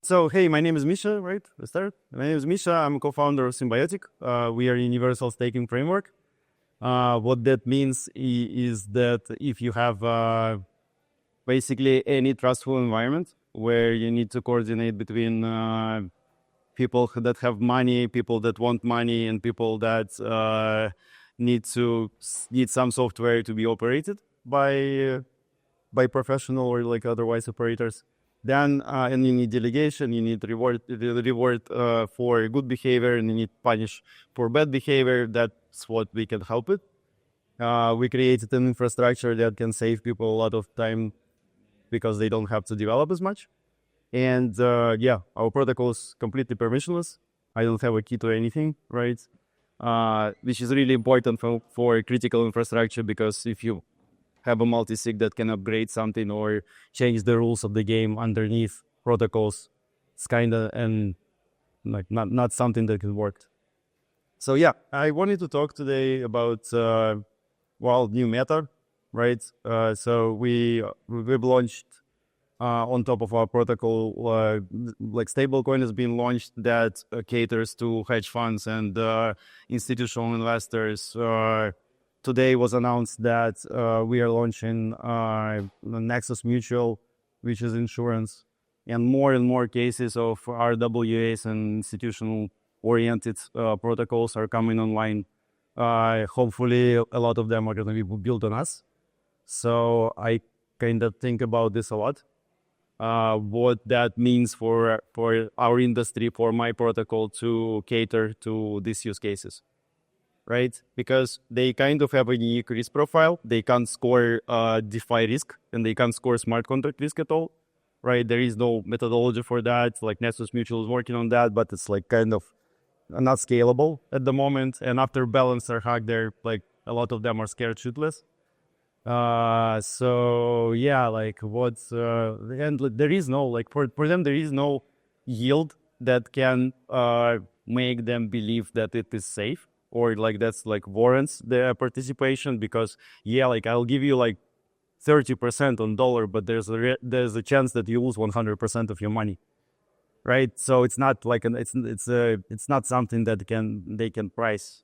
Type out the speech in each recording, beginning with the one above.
So, hey, my name is Misha, right? Let's start. My name is Misha. I'm a co-founder of Symbiotic. We are a universal staking framework. What that means is that if you have basically any trustful environment where you need to coordinate between people that have money, people that want money, and people that need some software to be operated by professional or like otherwise operators. Then and you need delegation, you need reward for good behavior, and you need punish for bad behavior. That's what we can help with. We created an infrastructure that can save people a lot of time because they don't have to develop as much. And our protocol is completely permissionless. I don't have a key to anything, right? Which is really important for critical infrastructure, because if you have a multisig that can upgrade something or change the rules of the game underneath protocols, it's kind of and like not something that can work. So yeah, I wanted to talk today about new meta, right? So we've launched on top of our protocol, like stablecoin has been launched that caters to hedge funds and institutional investors. Today was announced that we are launching Nexus Mutual, which is insurance, and more cases of RWAs and institutional-oriented protocols are coming online. Hopefully, a lot of them are going to be built on us. So I kind of think about this a lot. What that means for our industry, for my protocol to cater to these use cases. Right? Because they kind of have a unique risk profile. They can't score DeFi risk, and they can't score smart contract risk at all. Right? There is no methodology for that. Like Nexus Mutual is working on that, but it's like kind of not scalable at the moment. And after Balancer hack, they're like a lot of them are scared shitless. So yeah, like what's and there is no like for them there is no yield that can make them believe that it is safe, or like that's like warrants their participation, because like I'll give you like 30% on dollar, but there's a chance that you lose 100% of your money, right? So it's not like it's not something that they can price.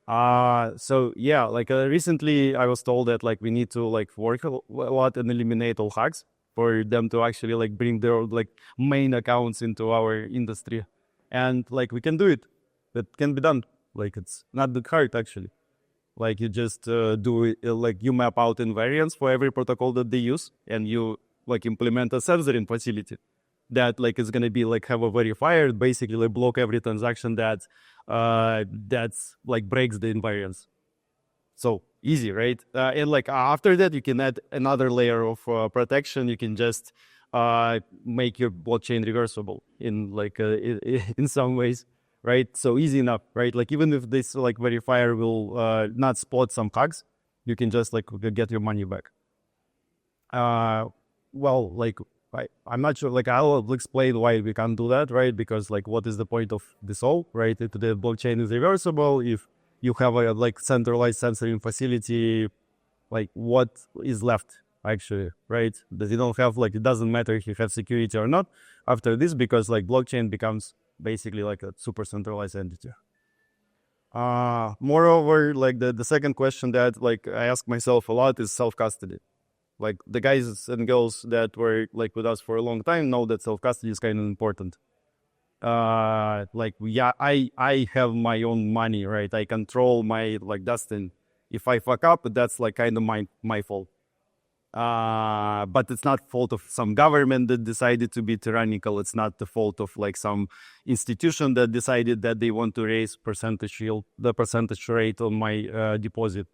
So yeah, like recently I was told that like we need to like work a lot and eliminate all hacks for them to actually like bring their like main accounts into our industry, and like we can do it. That can be done. Like it's not that hard actually. Like you just do it, like you map out invariants for every protocol that they use, and you like implement a censoring facility that like is gonna be like have a verifier, basically like block every transaction that's like breaks the invariance. So easy, right? And like after that, you can add another layer of protection. You can just make your blockchain reversible in like in some ways. Right, so easy enough, right? Like even if this like verifier will not spot some hacks, you can just like get your money back. Well, like I'm not sure. Like I'll explain why we can't do that, right? Because like what is the point of this all, right? If the blockchain is reversible, if you have a like centralized censoring facility, like what is left actually, right? That you don't have like it doesn't matter if you have security or not after this, because like blockchain becomes basically like a super centralized entity. Moreover, like the second question that like I ask myself a lot is self-custody. Like the guys and girls that were like with us for a long time know that self-custody is kind of important. Like yeah, I have my own money, right? I control my like destiny. If I fuck up, that's like kind of my fault. But it's not fault of some government that decided to be tyrannical. It's not the fault of like some institution that decided that they want to raise the percentage rate on my deposit,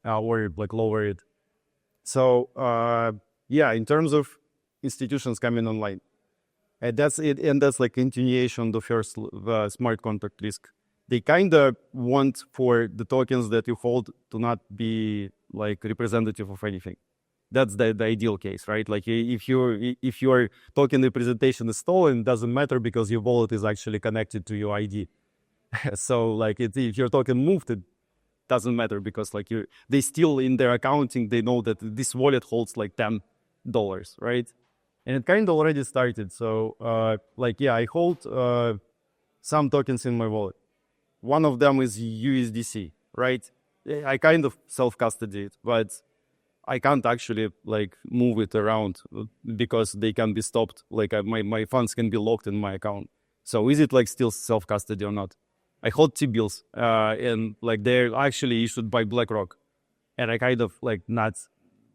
or like lower it. So in terms of institutions coming online, and that's it, and that's like continuation of the first smart contract risk. They kind of want for the tokens that you hold to not be like representative of anything. That's the ideal case, right? Like if your token representation is stolen, it doesn't matter because your wallet is actually connected to your ID. So like if your token moved, it doesn't matter because like they still in their accounting, they know that this wallet holds like $10, right? And it kind of already started. So I hold some tokens in my wallet. One of them is USDC, right? I kind of self-custody it, but I can't actually like move it around because they can be stopped. Like my funds can be locked in my account. So is it like still self-custody or not? I hold T-bills and like they're actually issued by BlackRock. And I kind of like not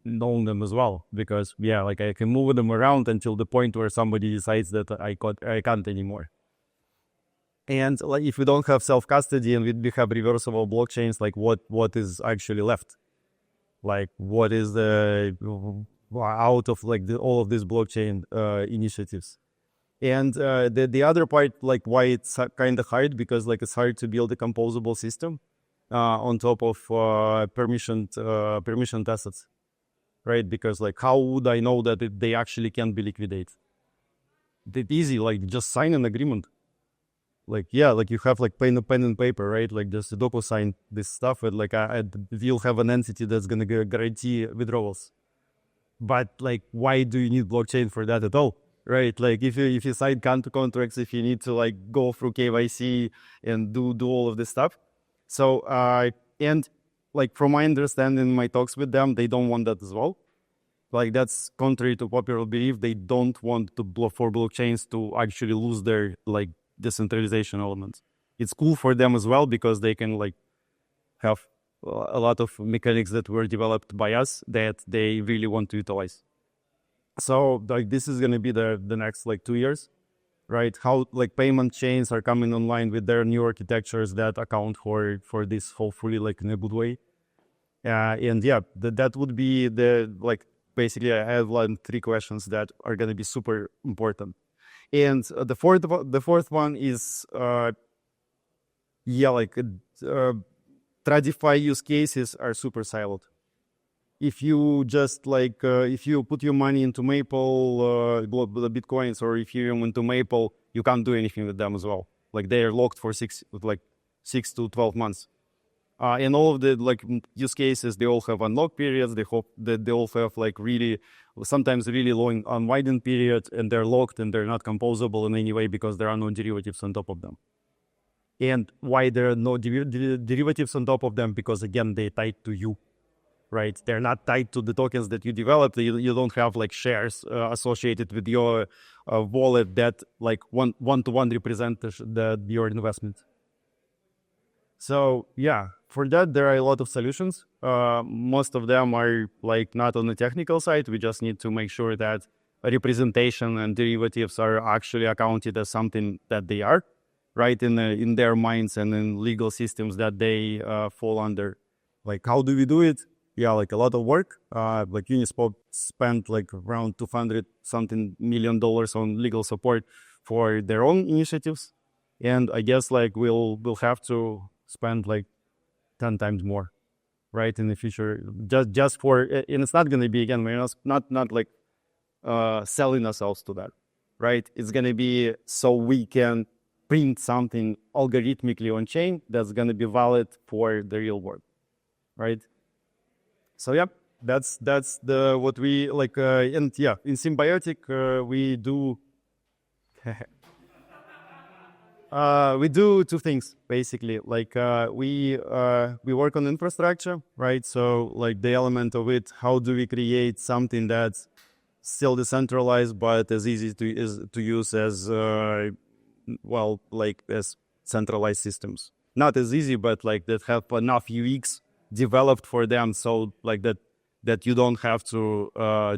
know them as well because like I can move them around until the point where somebody decides that I can't anymore. And like if we don't have self-custody and we have reversible blockchains, like what is actually left? Like what is the out of like all of these blockchain initiatives? And the other part, like why it's kind of hard, because like it's hard to build a composable system on top of permissioned assets, right? Because like how would I know that they actually can be liquidated? It's easy, like just sign an agreement. Like like you have like pen and paper, right? Like just Sudoku sign this stuff, and like you'll have an entity that's gonna guarantee withdrawals. But like, why do you need blockchain for that at all? Right, like if you sign contracts, if you need to like go through KYC and do all of this stuff. So and like from my understanding in my talks with them, they don't want that as well. Like that's contrary to popular belief. They don't want for blockchains to actually lose their like decentralization elements. It's cool for them as well because they can like have a lot of mechanics that were developed by us that they really want to utilize. So like this is going to be the next like 2 years, right? How like payment chains are coming online with their new architectures that account for this hopefully like in a good way. And that would be the like basically I have like 3 questions that are going to be super important. And the fourth one is TradFi use cases are super siloed. If you just like if you put your money into Maple, Bitcoins or Ethereum into Maple, you can't do anything with them as well. Like they are locked for 6 to 12 months. And all of the like use cases, they all have unlock periods. They hope that they all have like sometimes really long unwinding period, and they're locked and they're not composable in any way because there are no derivatives on top of them. And why there are no derivatives on top of them? Because again, they're tied to you, right? They're not tied to the tokens that you developed. You don't have like shares associated with your wallet that like one-to-one represent your investment. So for that, there are a lot of solutions. Most of them are like not on the technical side. We just need to make sure that representation and derivatives are actually accounted as something that they are, right? In their minds and in legal systems that they fall under. Like how do we do it? Like a lot of work. Like Uniswap spent like around $200 something million on legal support for their own initiatives, and I guess like we'll have to spend like 10 times more, right, in the future, just for, and it's not going to be, again, we're not like selling ourselves to that, right? It's going to be so we can print something algorithmically on chain that's going to be valid for the real world, right? So that's the what we like, and in Symbiotic we do we do 2 things basically. Like we work on infrastructure, right? So like the element of it, how do we create something that's still decentralized but as easy to use as as centralized systems. Not as easy, but like that have enough UX developed for them, so like that you don't have to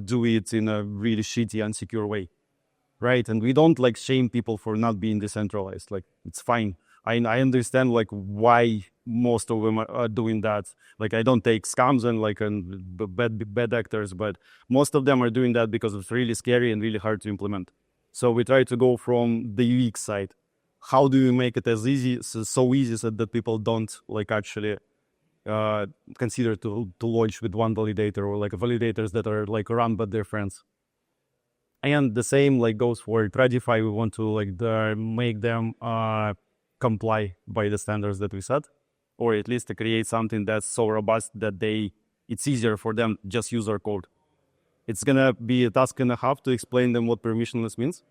do it in a really shitty, unsecure way. Right, and we don't like shame people for not being decentralized. Like it's fine. I understand like why most of them are doing that. Like I don't take scams and like bad actors, but most of them are doing that because it's really scary and really hard to implement. So we try to go from the UX side. How do we make it as easy, so easy so that people don't like actually consider to launch with one validator or like validators that are like run by their friends. And the same like goes for TradFi. We want to like make them comply by the standards that we set, or at least to create something that's so robust that it's easier for them just use our code. it's gonna be a task and a half to explain them what permissionless means.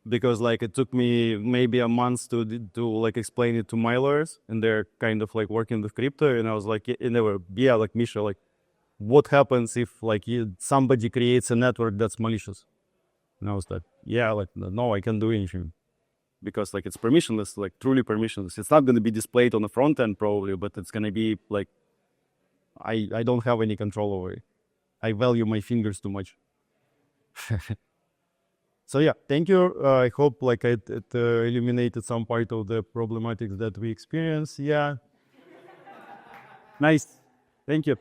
Because like it took me maybe a month to like explain it to my lawyers, and they're kind of like working with crypto, and I was like, and they were, yeah, like Misha, like what happens if like somebody creates a network that's malicious? And I was like, yeah, like no, I can't do anything because like it's permissionless, like truly permissionless. It's not going to be displayed on the front end probably, but it's going to be like I don't have any control over it. I value my fingers too much. So yeah, thank you. I hope like it illuminated some part of the problematics that we experience. Yeah. Nice. Thank you.